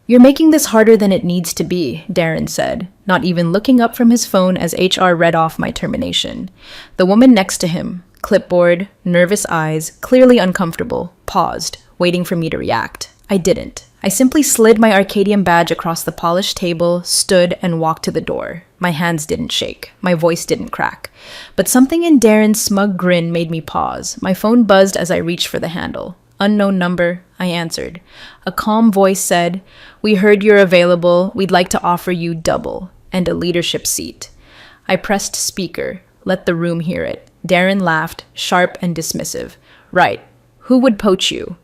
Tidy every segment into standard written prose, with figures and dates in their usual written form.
You're making this harder than it needs to be, Darren said, not even looking up from his phone as HR read off my termination. The woman next to him, clipboard, nervous eyes, clearly uncomfortable, paused, waiting for me to react. I didn't. I simply slid my Arcadium badge across the polished table, stood, and walked to the door. My hands didn't shake. My voice didn't crack. But something in Darren's smug grin made me pause. My phone buzzed as I reached for the handle. Unknown number, I answered. A calm voice said, "We heard you're available. We'd like to offer you double and a leadership seat." I pressed speaker. Let the room hear it. Darren laughed, sharp and dismissive. "Right. Who would poach you?"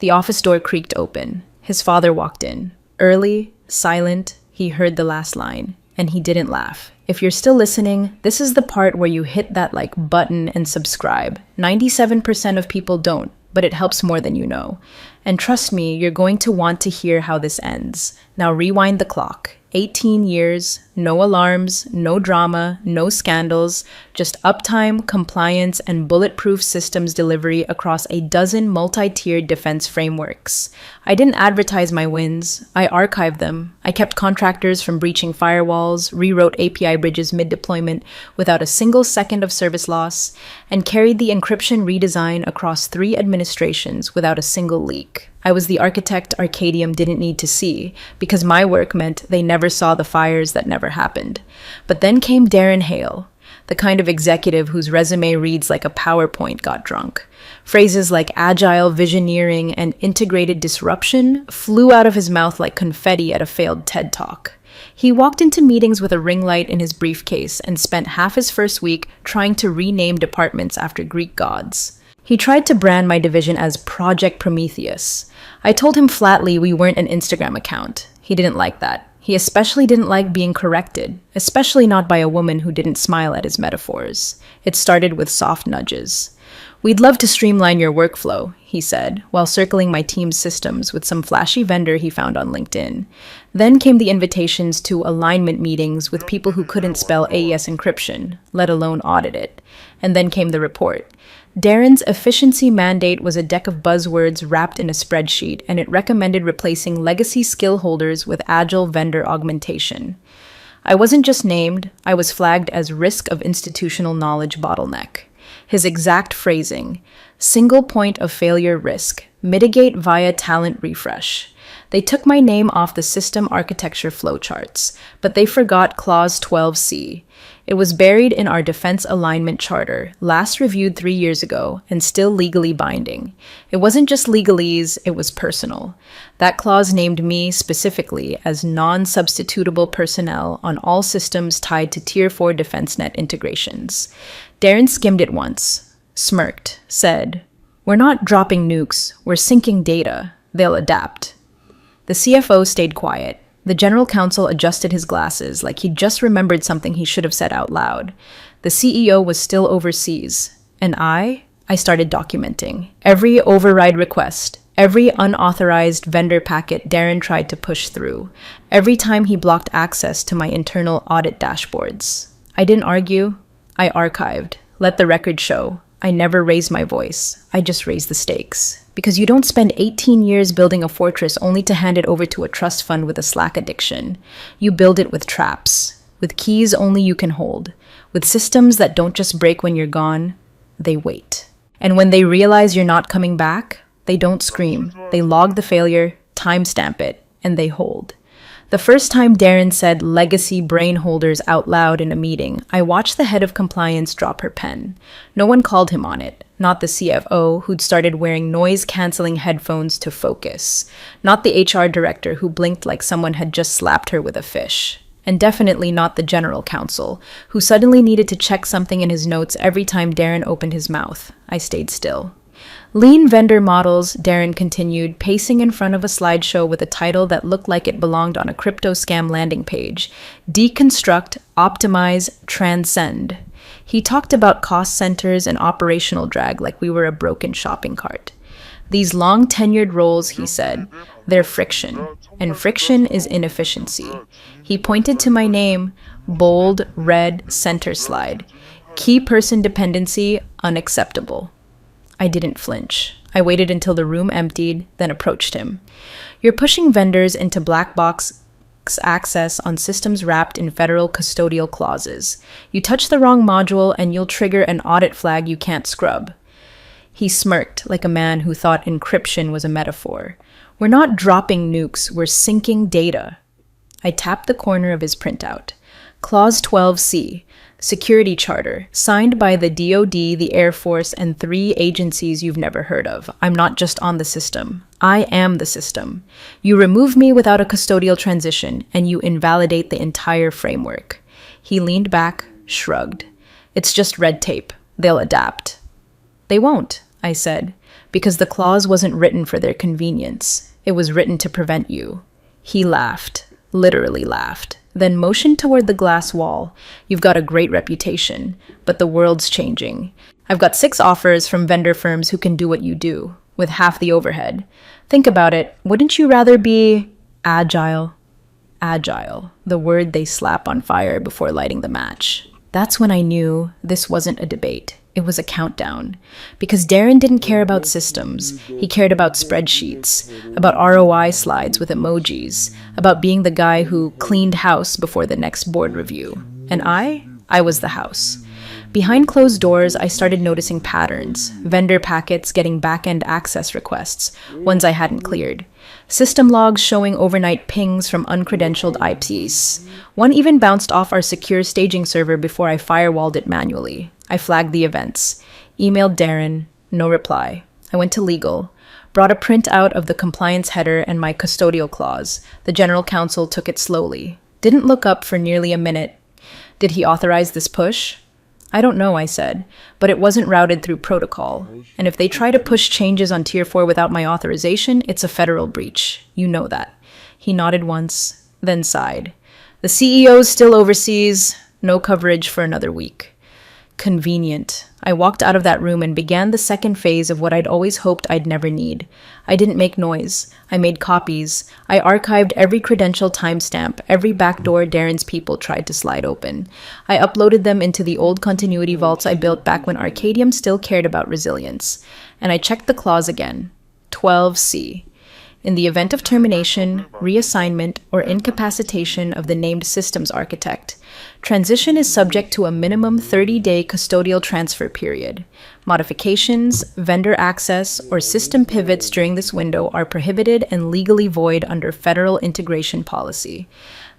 The office door creaked open. His father walked in. Early, silent, he heard the last line, and he didn't laugh. If you're still listening, this is the part where you hit that like button and subscribe. 97% of people don't, but it helps more than you know. And trust me, you're going to want to hear how this ends. Now rewind the clock. 18 years, no alarms, no drama, no scandals, just uptime, compliance, and bulletproof systems delivery across a dozen multi-tiered defense frameworks. I didn't advertise my wins. I archived them. I kept contractors from breaching firewalls, rewrote API bridges mid-deployment without a single second of service loss, and carried the encryption redesign across 3 administrations without a single leak. I was the architect Arcadium didn't need to see, because my work meant they never saw the fires that never happened. But then came Darren Hale, the kind of executive whose resume reads like a PowerPoint got drunk. Phrases like agile visioneering and integrated disruption flew out of his mouth like confetti at a failed TED Talk. He walked into meetings with a ring light in his briefcase and spent half his first week trying to rename departments after Greek gods. He tried to brand my division as Project Prometheus. I told him flatly we weren't an Instagram account. He didn't like that. He especially didn't like being corrected, especially not by a woman who didn't smile at his metaphors. It started with soft nudges. "We'd love to streamline your workflow," he said, while circling my team's systems with some flashy vendor he found on LinkedIn. Then came the invitations to alignment meetings with people who couldn't spell AES encryption, let alone audit it. And then came the report. Darren's efficiency mandate was a deck of buzzwords wrapped in a spreadsheet, and it recommended replacing legacy skill holders with agile vendor augmentation. I wasn't just named, I was flagged as risk of institutional knowledge bottleneck. His exact phrasing, single point of failure risk, mitigate via talent refresh. They took my name off the system architecture flowcharts, but they forgot Clause 12C. It was buried in our Defense Alignment Charter, last reviewed 3 years ago, and still legally binding. It wasn't just legalese, it was personal. That clause named me specifically as non-substitutable personnel on all systems tied to Tier 4 DefenseNet integrations. Darren skimmed it once, smirked, said, "We're not dropping nukes, we're syncing data. They'll adapt." The CFO stayed quiet. The general counsel adjusted his glasses like he'd just remembered something he should have said out loud. The CEO was still overseas. And I started documenting. Every override request, every unauthorized vendor packet Darren tried to push through, every time he blocked access to my internal audit dashboards. I didn't argue. I archived. Let the record show. I never raised my voice. I just raised the stakes. Because you don't spend 18 years building a fortress only to hand it over to a trust fund with a Slack addiction. You build it with traps, with keys only you can hold, with systems that don't just break when you're gone, they wait. And when they realize you're not coming back, they don't scream. They log the failure, timestamp it, and they hold. The first time Darren said legacy brain holders out loud in a meeting, I watched the head of compliance drop her pen. No one called him on it. Not the CFO, who'd started wearing noise-canceling headphones to focus. Not the HR director, who blinked like someone had just slapped her with a fish. And definitely not the general counsel, who suddenly needed to check something in his notes every time Darren opened his mouth. I stayed still. Lean vendor models, Darren continued, pacing in front of a slideshow with a title that looked like it belonged on a crypto scam landing page. Deconstruct, optimize, transcend. He talked about cost centers and operational drag like we were a broken shopping cart. These long-tenured roles, he said, they're friction, and friction is inefficiency. He pointed to my name, bold, red, center slide. Key person dependency, unacceptable. I didn't flinch. I waited until the room emptied, then approached him. You're pushing vendors into black box access on systems wrapped in federal custodial clauses. You touch the wrong module and you'll trigger an audit flag you can't scrub. He smirked like a man who thought encryption was a metaphor. We're not dropping nukes, we're syncing data. I tapped the corner of his printout. Clause 12C, Security Charter, signed by the DoD, the Air Force, and 3 agencies you've never heard of. I'm not just on the system. I am the system. You remove me without a custodial transition, and you invalidate the entire framework. He leaned back, shrugged. It's just red tape. They'll adapt. They won't, I said, because the clause wasn't written for their convenience. It was written to prevent you. He laughed, literally laughed, then motioned toward the glass wall. You've got a great reputation, but the world's changing. I've got 6 offers from vendor firms who can do what you do, with half the overhead. Think about it. Wouldn't you rather be agile? Agile, the word they slap on fire before lighting the match. That's when I knew this wasn't a debate. It was a countdown. Because Darren didn't care about systems. He cared about spreadsheets, about ROI slides with emojis, about being the guy who cleaned house before the next board review. And I was the house. Behind closed doors, I started noticing patterns. Vendor packets getting back-end access requests, ones I hadn't cleared. System logs showing overnight pings from uncredentialed IPs. One even bounced off our secure staging server before I firewalled it manually. I flagged the events. Emailed Darren. No reply. I went to legal. Brought a printout of the compliance header and my custodial clause. The general counsel took it slowly. Didn't look up for nearly a minute. Did he authorize this push? I don't know, I said, but it wasn't routed through protocol. And if they try to push changes on Tier 4 without my authorization, it's a federal breach. You know that. He nodded once, then sighed. The CEO still oversees. No coverage for another week. Convenient. I walked out of that room and began the second phase of what I'd always hoped I'd never need. I didn't make noise. I made copies. I archived every credential timestamp, every backdoor Darren's people tried to slide open. I uploaded them into the old continuity vaults I built back when Arcadium still cared about resilience. And I checked the clause again. 12C. In the event of termination, reassignment, or incapacitation of the named systems architect, transition is subject to a minimum 30-day custodial transfer period. Modifications, vendor access, or system pivots during this window are prohibited and legally void under federal integration policy.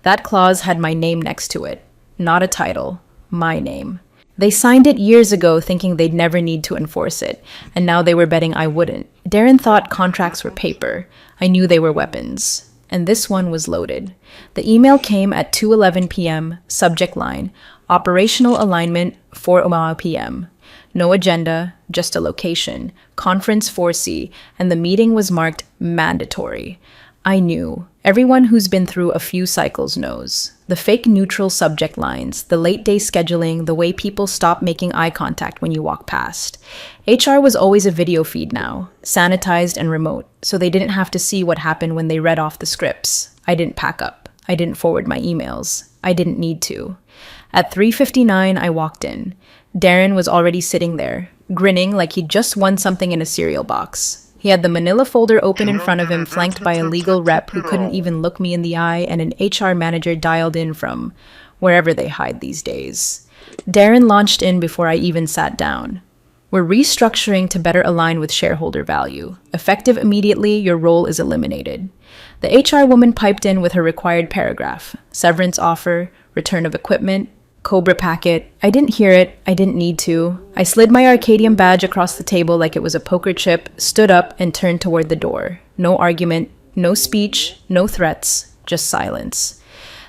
That clause had my name next to it, not a title, my name. They signed it years ago thinking they'd never need to enforce it, and now they were betting I wouldn't. Darren thought contracts were paper. I knew they were weapons. And this one was loaded. The email came at 2:11 p.m., subject line, operational alignment, 4 p.m. No agenda, just a location, conference 4C, and the meeting was marked mandatory. I knew. Everyone who's been through a few cycles knows. The fake neutral subject lines, the late day scheduling, the way people stop making eye contact when you walk past. HR was always a video feed now, sanitized and remote, so they didn't have to see what happened when they read off the scripts. I didn't pack up. I didn't forward my emails. I didn't need to. At 3:59, I walked in. Darren was already sitting there, grinning like he'd just won something in a cereal box. He had the manila folder open in front of him, flanked by a legal rep who couldn't even look me in the eye, and an HR manager dialed in from wherever they hide these days. Darren launched in before I even sat down. We're restructuring to better align with shareholder value. Effective immediately, your role is eliminated. The HR woman piped in with her required paragraph. Severance offer, return of equipment, Cobra packet. I didn't hear it. I didn't need to. I slid my Arcadium badge across the table like it was a poker chip, stood up, and turned toward the door. No argument, no speech, no threats, just silence.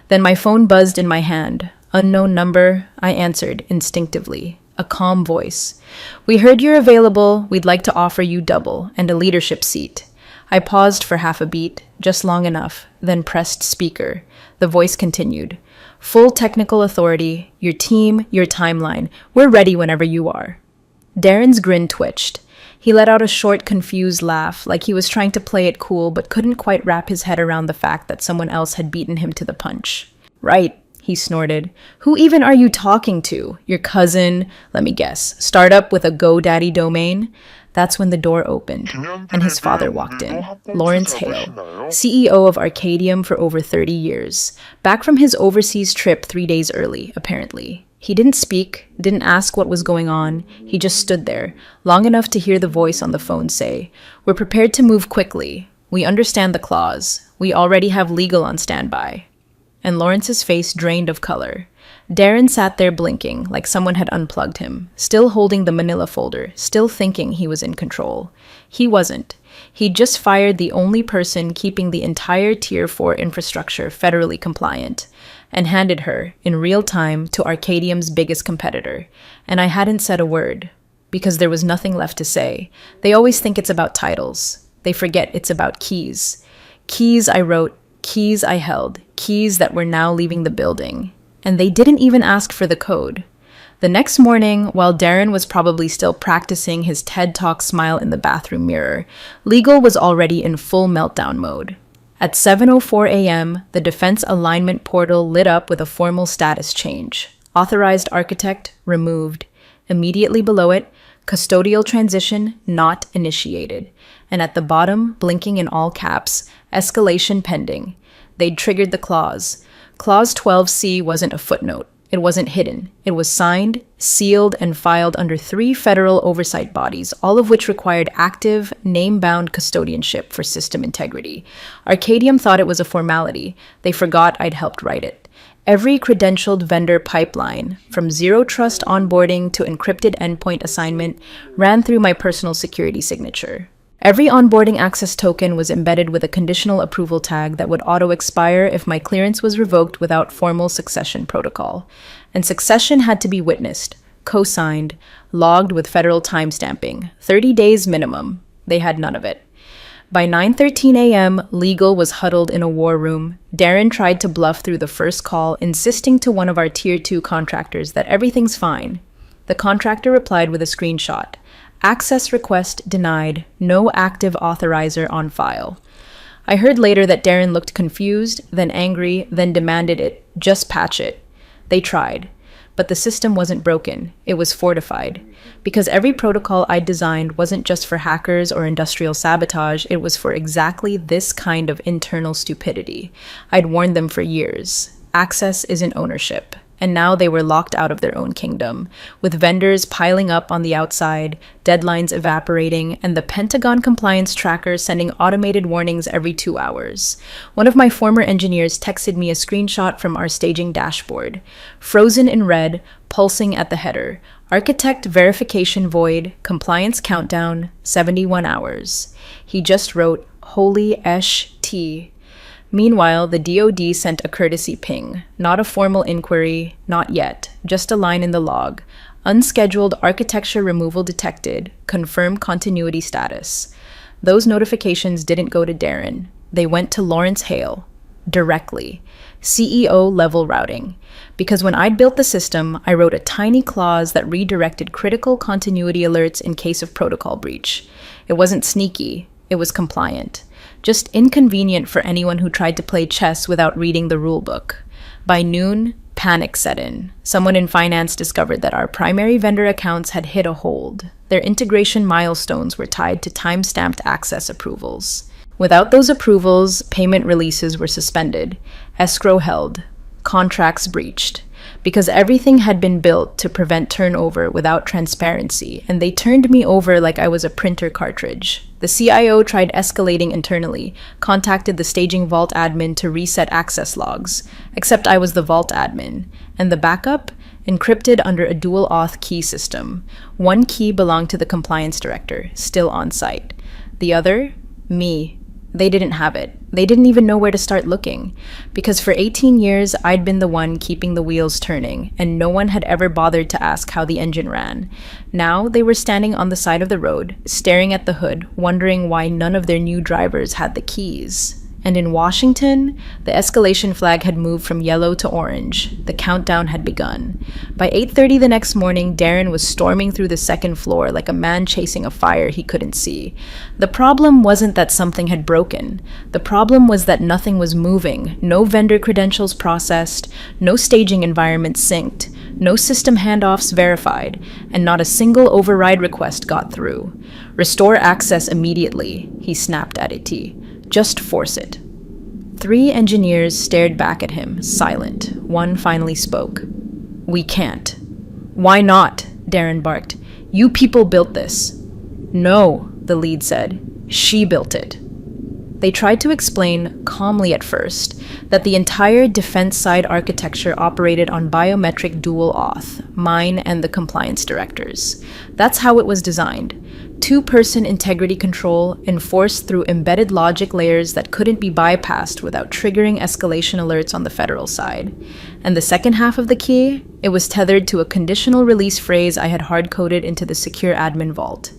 Then my phone buzzed in my hand. Unknown number. I answered instinctively. A calm voice. We heard you're available. We'd like to offer you double and a leadership seat. I paused for half a beat, just long enough, then pressed speaker. The voice continued. Full technical authority, your team, your timeline. We're ready whenever you are. Darren's grin twitched. He let out a short, confused laugh, like he was trying to play it cool but couldn't quite wrap his head around the fact that someone else had beaten him to the punch. Right, he snorted. Who even are you talking to? Your cousin? Let me guess. Startup with a GoDaddy domain? That's when the door opened, and his father walked in, Lawrence Hale, CEO of Arcadium for over 30 years, back from his overseas trip 3 days early, apparently. He didn't speak, didn't ask what was going on. He just stood there, long enough to hear the voice on the phone say, "We're prepared to move quickly. We understand the clause. We already have legal on standby." And Lawrence's face drained of color. Darren sat there blinking, like someone had unplugged him, still holding the manila folder, still thinking he was in control. He wasn't. He'd just fired the only person keeping the entire Tier 4 infrastructure federally compliant, and handed her, in real time, to Arcadium's biggest competitor. And I hadn't said a word, because there was nothing left to say. They always think it's about titles. They forget it's about keys. Keys I wrote, keys I held, keys that were now leaving the building. And they didn't even ask for the code. The next morning, while Darren was probably still practicing his TED Talk smile in the bathroom mirror, legal was already in full meltdown mode. At 7:04 a.m., the Defense Alignment portal lit up with a formal status change. Authorized architect removed. Immediately below it, custodial transition not initiated. And at the bottom, blinking in all caps, escalation pending. They'd triggered the clause. Clause 12C wasn't a footnote. It wasn't hidden. It was signed, sealed, and filed under 3 federal oversight bodies, all of which required active, name-bound custodianship for system integrity. Arcadium thought it was a formality. They forgot I'd helped write it. Every credentialed vendor pipeline, from zero trust onboarding to encrypted endpoint assignment, ran through my personal security signature. Every onboarding access token was embedded with a conditional approval tag that would auto-expire if my clearance was revoked without formal succession protocol. And succession had to be witnessed, co-signed, logged with federal timestamping, 30 days minimum. They had none of it. By 9:13 a.m., legal was huddled in a war room. Darren tried to bluff through the first call, insisting to one of our Tier 2 contractors that everything's fine. The contractor replied with a screenshot. Access request denied, no active authorizer on file. I heard later that Darren looked confused, then angry, then demanded it, just patch it. They tried, but the system wasn't broken, it was fortified. Because every protocol I designed wasn't just for hackers or industrial sabotage, it was for exactly this kind of internal stupidity. I'd warned them for years. Access isn't ownership. And now they were locked out of their own kingdom, with vendors piling up on the outside, deadlines evaporating, and the Pentagon compliance tracker sending automated warnings every 2 hours. One of my former engineers texted me a screenshot from our staging dashboard. Frozen in red, pulsing at the header. Architect verification void, compliance countdown, 71 hours. He just wrote, "Holy Esh T." Meanwhile, the DoD sent a courtesy ping. Not a formal inquiry, not yet, just a line in the log. Unscheduled architecture removal detected, confirm continuity status. Those notifications didn't go to Darren. They went to Lawrence Hale, directly. CEO level routing. Because when I'd built the system, I wrote a tiny clause that redirected critical continuity alerts in case of protocol breach. It wasn't sneaky, it was compliant. Just inconvenient for anyone who tried to play chess without reading the rulebook. By noon, panic set in. Someone in finance discovered that our primary vendor accounts had hit a hold. Their integration milestones were tied to time-stamped access approvals. Without those approvals, payment releases were suspended, escrow held, contracts breached. Because everything had been built to prevent turnover without transparency, and they turned me over like I was a printer cartridge. The CIO tried escalating internally, contacted the staging vault admin to reset access logs, except I was the vault admin, and the backup? Encrypted under a dual auth key system. One key belonged to the compliance director, still on site. The other? Me. They didn't have it. They didn't even know where to start looking. Because for 18 years, I'd been the one keeping the wheels turning, and no one had ever bothered to ask how the engine ran. Now, they were standing on the side of the road, staring at the hood, wondering why none of their new drivers had the keys. And in Washington, the escalation flag had moved from yellow to orange. The countdown had begun. By 8:30 the next morning, Darren was storming through the second floor like a man chasing a fire he couldn't see. The problem wasn't that something had broken. The problem was that nothing was moving. No vendor credentials processed, no staging environment synced, no system handoffs verified, and not a single override request got through. "Restore access immediately," he snapped at IT. "Just force it." 3 engineers stared back at him, silent. One finally spoke. "We can't." "Why not?" Darren barked. "You people built this." "No," the lead said. "She built it." They tried to explain, calmly at first, that the entire defense-side architecture operated on biometric dual auth, mine and the compliance directors. That's how it was designed. 2-person integrity control enforced through embedded logic layers that couldn't be bypassed without triggering escalation alerts on the federal side. And the second half of the key, it was tethered to a conditional release phrase I had hard-coded into the secure admin vault.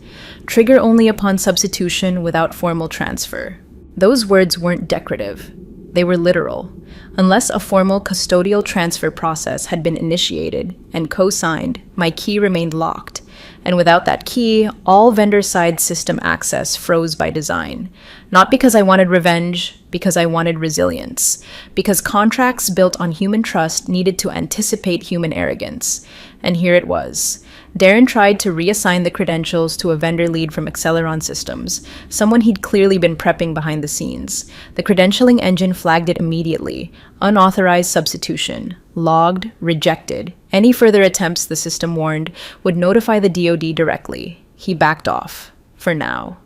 Trigger only upon substitution without formal transfer. Those words weren't decorative. They were literal. Unless a formal custodial transfer process had been initiated and co-signed, my key remained locked. And without that key, all vendor-side system access froze by design. Not because I wanted revenge, because I wanted resilience. Because contracts built on human trust needed to anticipate human arrogance. And here it was. Darren tried to reassign the credentials to a vendor lead from Acceleron Systems, someone he'd clearly been prepping behind the scenes. The credentialing engine flagged it immediately. Unauthorized substitution. Logged. Rejected. Any further attempts, the system warned, would notify the DoD directly. He backed off. For now.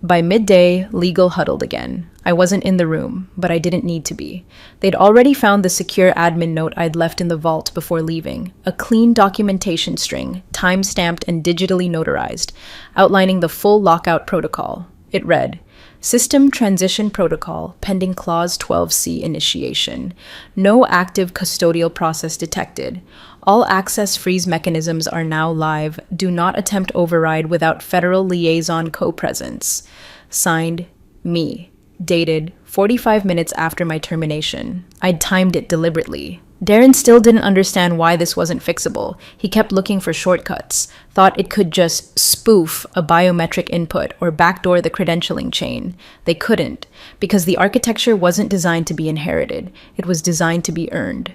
By midday, legal huddled again. I wasn't in the room, but I didn't need to be. They'd already found the secure admin note I'd left in the vault before leaving, a clean documentation string, time-stamped and digitally notarized, outlining the full lockout protocol. It read, "System Transition Protocol, pending Clause 12C initiation. No active custodial process detected. All access freeze mechanisms are now live. Do not attempt override without federal liaison co-presence. Signed, me. Dated 45 minutes after my termination. I'd timed it deliberately. Darren still didn't understand why this wasn't fixable. He kept looking for shortcuts, thought it could just spoof a biometric input or backdoor the credentialing chain. They couldn't, because the architecture wasn't designed to be inherited. It was designed to be earned.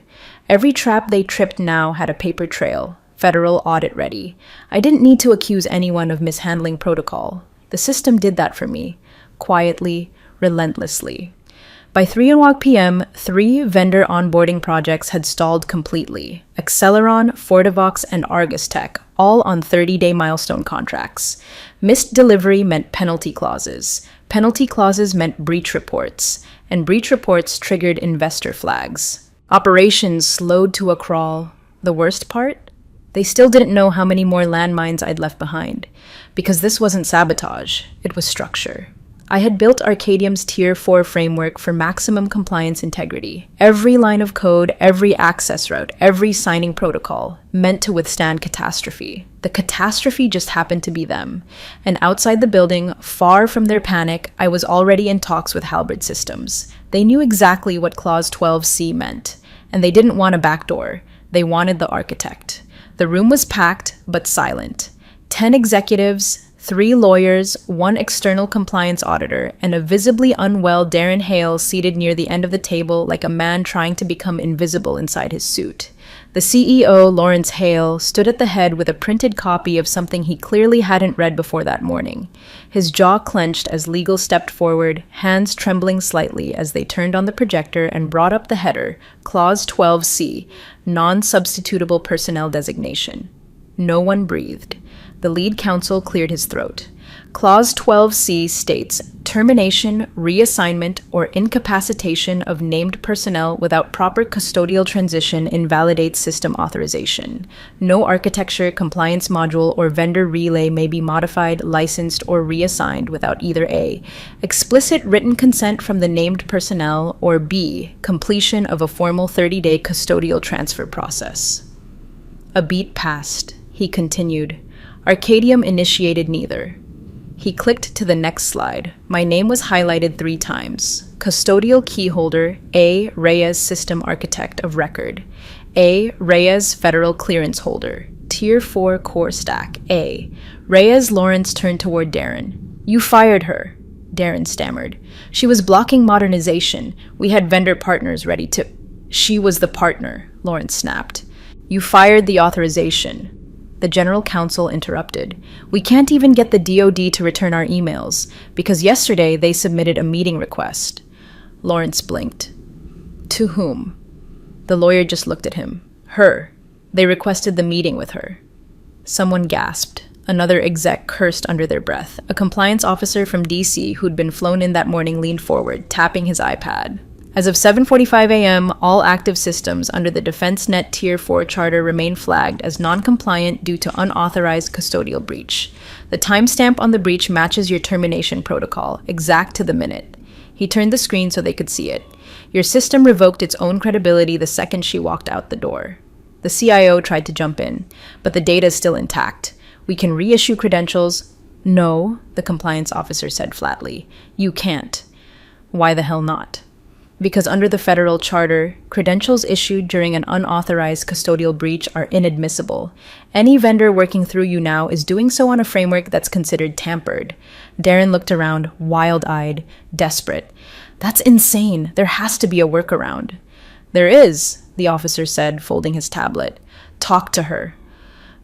Every trap they tripped now had a paper trail, federal audit ready. I didn't need to accuse anyone of mishandling protocol. The system did that for me, quietly, relentlessly. By 3:00 p.m., 3 vendor onboarding projects had stalled completely. Acceleron, Fortivox, and Argus Tech, all on 30-day milestone contracts. Missed delivery meant penalty clauses. Penalty clauses meant breach reports. And breach reports triggered investor flags. Operations slowed to a crawl. The worst part? They still didn't know how many more landmines I'd left behind. Because this wasn't sabotage, it was structure. I had built Arcadium's Tier 4 framework for maximum compliance integrity. Every line of code, every access route, every signing protocol, meant to withstand catastrophe. The catastrophe just happened to be them. And outside the building, far from their panic, I was already in talks with Halberd Systems. They knew exactly what Clause 12C meant. And they didn't want a backdoor. They wanted the architect. The room was packed, but silent. 10 executives, 3 lawyers, 1 external compliance auditor, and a visibly unwell Darren Hale seated near the end of the table like a man trying to become invisible inside his suit. The CEO, Lawrence Hale, stood at the head with a printed copy of something he clearly hadn't read before that morning. His jaw clenched as legal stepped forward, hands trembling slightly as they turned on the projector and brought up the header, Clause 12C, Non-Substitutable Personnel Designation. No one breathed. The lead counsel cleared his throat. Clause 12C states, termination, reassignment, or incapacitation of named personnel without proper custodial transition invalidates system authorization. No architecture, compliance module, or vendor relay may be modified, licensed, or reassigned without either A, explicit written consent from the named personnel, or B, completion of a formal 30-day custodial transfer process. A beat passed. He continued. Arcadium initiated neither. He clicked to the next slide. My name was highlighted 3 times. Custodial key holder A. Reyes, System Architect of Record. A. Reyes, Federal Clearance Holder. Tier 4 Core Stack A. Reyes. Lawrence turned toward Darren. You fired her, Darren stammered. She was blocking modernization. We had vendor partners ready to... She was the partner, Lawrence snapped. You fired the authorization. The general counsel interrupted. We can't even get the DoD to return our emails, because yesterday they submitted a meeting request. Lawrence blinked. To whom? The lawyer just looked at him. Her. They requested the meeting with her. Someone gasped. Another exec cursed under their breath. A compliance officer from DC who'd been flown in that morning leaned forward, tapping his iPad. As of 7:45 a.m., all active systems under the DefenseNet Tier 4 charter remain flagged as non-compliant due to unauthorized custodial breach. The timestamp on the breach matches your termination protocol, exact to the minute. He turned the screen so they could see it. Your system revoked its own credibility the second she walked out the door. The CIO tried to jump in, but the data is still intact. We can reissue credentials. No, the compliance officer said flatly. You can't. Why the hell not? Because under the federal charter, credentials issued during an unauthorized custodial breach are inadmissible. Any vendor working through you now is doing so on a framework that's considered tampered. Darren looked around, wild-eyed, desperate. That's insane. There has to be a workaround. There is, the officer said, folding his tablet. Talk to her.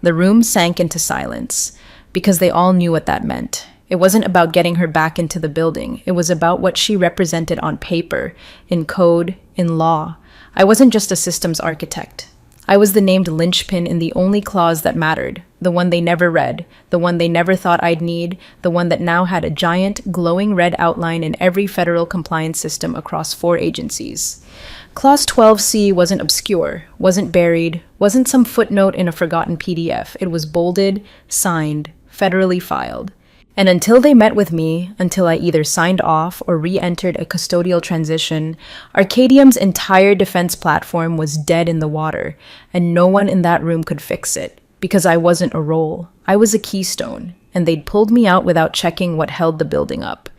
The room sank into silence, because they all knew what that meant. It wasn't about getting her back into the building. It was about what she represented on paper, in code, in law. I wasn't just a systems architect. I was the named linchpin in the only clause that mattered, the one they never read, the one they never thought I'd need, the one that now had a giant, glowing red outline in every federal compliance system across 4 agencies. Clause 12C wasn't obscure, wasn't buried, wasn't some footnote in a forgotten PDF. It was bolded, signed, federally filed. And until they met with me, until I either signed off or re-entered a custodial transition, Arcadium's entire defense platform was dead in the water, and no one in that room could fix it, because I wasn't a role. I was a keystone, and they'd pulled me out without checking what held the building up.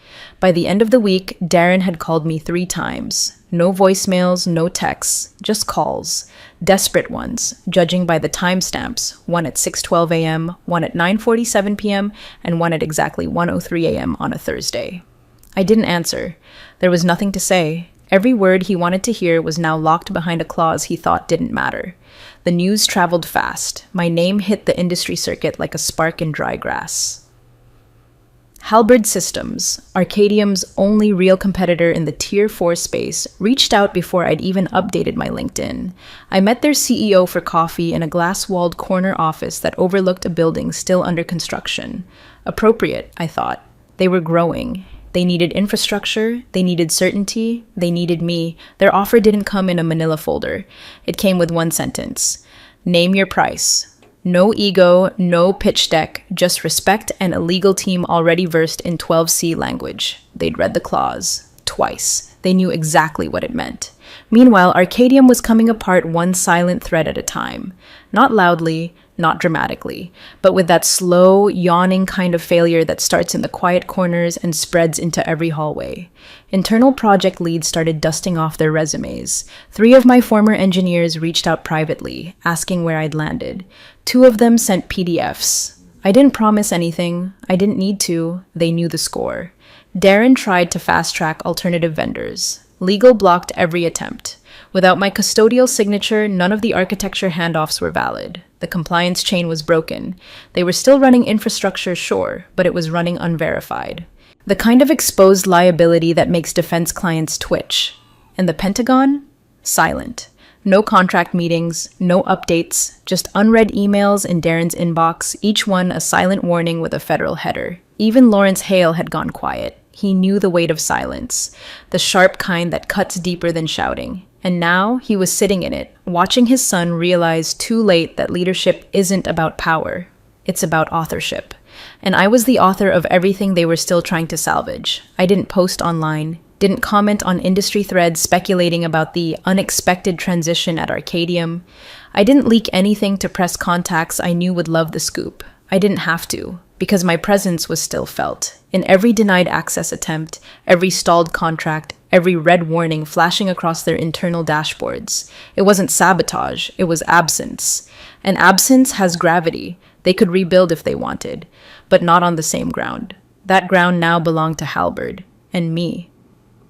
By the end of the week, Darren had called me 3 times. No voicemails, no texts, just calls. Desperate ones, judging by the timestamps, one at 6:12 a.m., one at 9:47 p.m., and one at exactly 1:03 a.m. on a Thursday. I didn't answer. There was nothing to say. Every word he wanted to hear was now locked behind a clause he thought didn't matter. The news traveled fast. My name hit the industry circuit like a spark in dry grass. Halberd Systems, Arcadium's only real competitor in the Tier 4 space, reached out before I'd even updated my LinkedIn. I met their CEO for coffee in a glass-walled corner office that overlooked a building still under construction. Appropriate, I thought. They were growing. They needed infrastructure, they needed certainty, they needed me. Their offer didn't come in a manila folder. It came with one sentence. Name your price. No ego, no pitch deck, just respect and a legal team already versed in 12C language. They'd read the clause. Twice. They knew exactly what it meant. Meanwhile, Arcadium was coming apart one silent thread at a time. Not loudly, not dramatically, but with that slow, yawning kind of failure that starts in the quiet corners and spreads into every hallway. Internal project leads started dusting off their resumes. 3 of my former engineers reached out privately, asking where I'd landed. 2 of them sent PDFs. I didn't promise anything. I didn't need to. They knew the score. Darren tried to fast-track alternative vendors. Legal blocked every attempt. Without my custodial signature, none of the architecture handoffs were valid. The compliance chain was broken. They were still running infrastructure, sure, but it was running unverified. The kind of exposed liability that makes defense clients twitch. And the Pentagon? Silent. No contract meetings, no updates, just unread emails in Darren's inbox, each one a silent warning with a federal header. Even Lawrence Hale had gone quiet. He knew the weight of silence, the sharp kind that cuts deeper than shouting. And now he was sitting in it, watching his son realize too late that leadership isn't about power. It's about authorship. And I was the author of everything they were still trying to salvage. I didn't post online, didn't comment on industry threads speculating about the unexpected transition at Arcadium. I didn't leak anything to press contacts I knew would love the scoop. I didn't have to, because my presence was still felt. In every denied access attempt, every stalled contract, every red warning flashing across their internal dashboards. It wasn't sabotage, it was absence. And absence has gravity. They could rebuild if they wanted, but not on the same ground. That ground now belonged to Halberd, and me.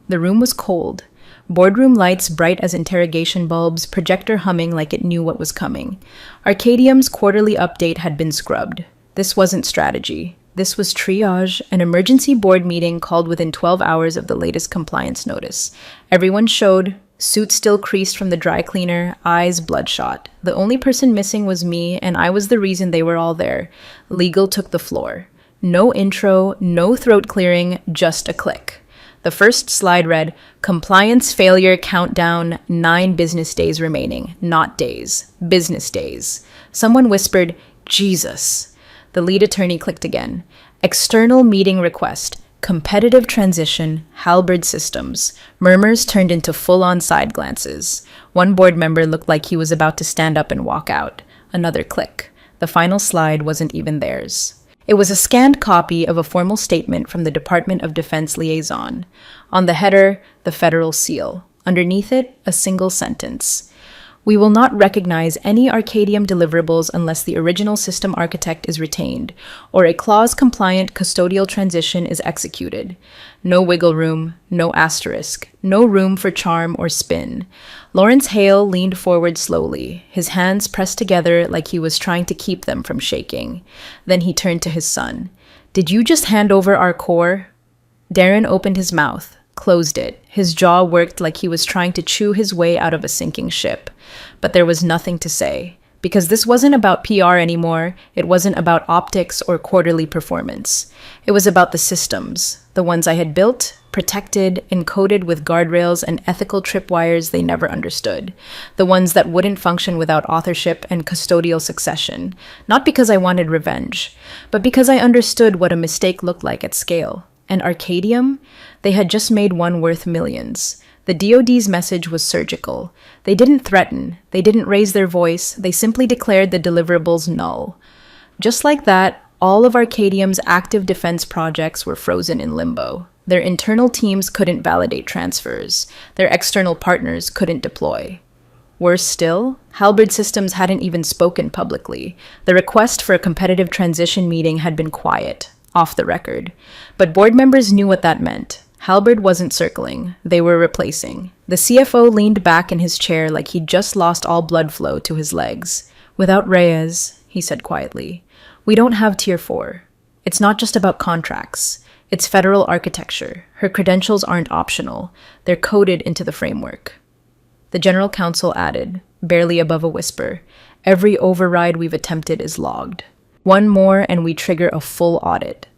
The room was cold. Boardroom lights bright as interrogation bulbs, projector humming like it knew what was coming. Arcadium's quarterly update had been scrubbed. This wasn't strategy. This was triage, an emergency board meeting called within 12 hours of the latest compliance notice. Everyone showed, suit still creased from the dry cleaner, eyes bloodshot. The only person missing was me, and I was the reason they were all there. Legal took the floor. No intro, no throat clearing, just a click. The first slide read, "Compliance failure countdown, 9 business days remaining." Not days. Business days. Someone whispered, "Jesus." The lead attorney clicked again. "External meeting request. Competitive transition, Halberd Systems." Murmurs turned into full-on side glances. One board member looked like he was about to stand up and walk out. Another click. The final slide wasn't even theirs. It was a scanned copy of a formal statement from the Department of Defense liaison. On the header, the federal seal. Underneath it, a single sentence. "We will not recognize any Arcadium deliverables unless the original system architect is retained, or a clause-compliant custodial transition is executed. No wiggle room, no asterisk, no room for charm or spin." Lawrence Hale leaned forward slowly, his hands pressed together like he was trying to keep them from shaking. Then he turned to his son. "Did you just hand over our core?" Darren opened his mouth, closed it. His jaw worked like he was trying to chew his way out of a sinking ship. But there was nothing to say. Because this wasn't about PR anymore, it wasn't about optics or quarterly performance. It was about the systems, the ones I had built, protected, encoded with guardrails and ethical tripwires they never understood. The ones that wouldn't function without authorship and custodial succession. Not because I wanted revenge, but because I understood what a mistake looked like at scale. And Arcadium? They had just made one worth millions. The DoD's message was surgical. They didn't threaten, they didn't raise their voice, they simply declared the deliverables null. Just like that, all of Arcadium's active defense projects were frozen in limbo. Their internal teams couldn't validate transfers. Their external partners couldn't deploy. Worse still, Halberd Systems hadn't even spoken publicly. The request for a competitive transition meeting had been quiet, off the record. But board members knew what that meant. Halberd wasn't circling, they were replacing. The CFO leaned back in his chair like he'd just lost all blood flow to his legs. "Without Reyes," he said quietly, "we don't have Tier 4. It's not just about contracts. It's federal architecture. Her credentials aren't optional. They're coded into the framework." The general counsel added, barely above a whisper, "Every override we've attempted is logged. One more and we trigger a full audit."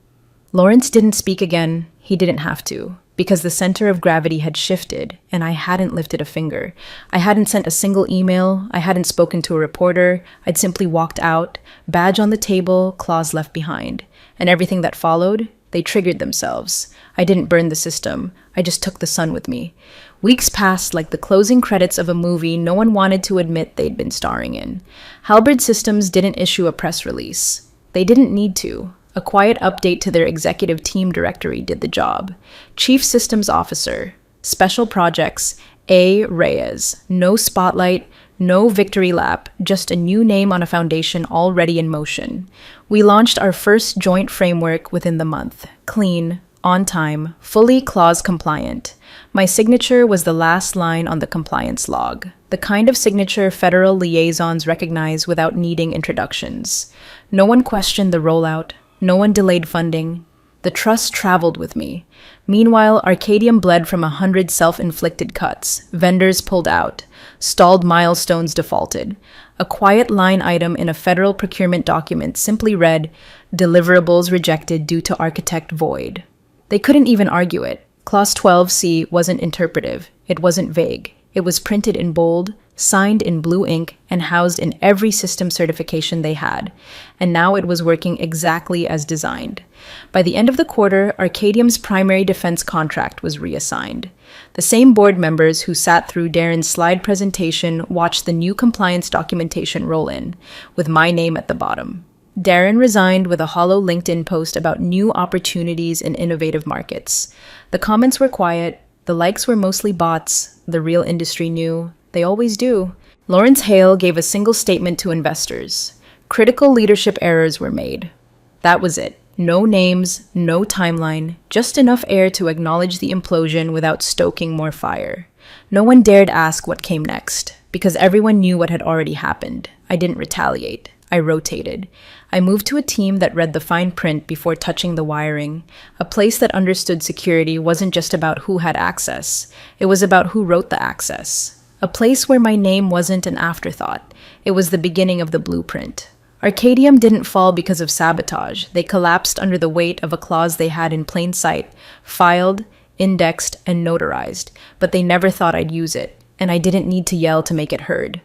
Lawrence didn't speak again. He didn't have to, because the center of gravity had shifted, and I hadn't lifted a finger. I hadn't sent a single email. I hadn't spoken to a reporter. I'd simply walked out, badge on the table, claws left behind. And everything that followed, they triggered themselves. I didn't burn the system. I just took the sun with me. Weeks passed like the closing credits of a movie no one wanted to admit they'd been starring in. Halberd Systems didn't issue a press release. They didn't need to. A quiet update to their executive team directory did the job. Chief Systems Officer, Special Projects, A. Reyes. No spotlight, no victory lap, just a new name on a foundation already in motion. We launched our first joint framework within the month. Clean, on time, fully clause compliant. My signature was the last line on the compliance log, the kind of signature federal liaisons recognize without needing introductions. No one questioned the rollout. No one delayed funding. The trust traveled with me. Meanwhile, Arcadium bled from 100 self-inflicted cuts. Vendors pulled out. Stalled milestones defaulted. A quiet line item in a federal procurement document simply read, "Deliverables rejected due to architect void." They couldn't even argue it. Clause 12C wasn't interpretive. It wasn't vague. It was printed in bold, signed in blue ink, and housed in every system certification they had. And now it was working exactly as designed. By the end of the quarter, Arcadium's primary defense contract was reassigned. The same board members who sat through Darren's slide presentation watched the new compliance documentation roll in, with my name at the bottom. Darren resigned with a hollow LinkedIn post about new opportunities in innovative markets. The comments were quiet, the likes were mostly bots, the real industry knew. They always do. Lawrence Hale gave a single statement to investors. Critical leadership errors were made. That was it. No names, no timeline, just enough air to acknowledge the implosion without stoking more fire. No one dared ask what came next, because everyone knew what had already happened. I didn't retaliate. I rotated. I moved to a team that read the fine print before touching the wiring. A place that understood security wasn't just about who had access. It was about who wrote the access. A place where my name wasn't an afterthought. It was the beginning of the blueprint. Arcadium didn't fall because of sabotage. They collapsed under the weight of a clause they had in plain sight, filed, indexed, and notarized. But they never thought I'd use it, and I didn't need to yell to make it heard.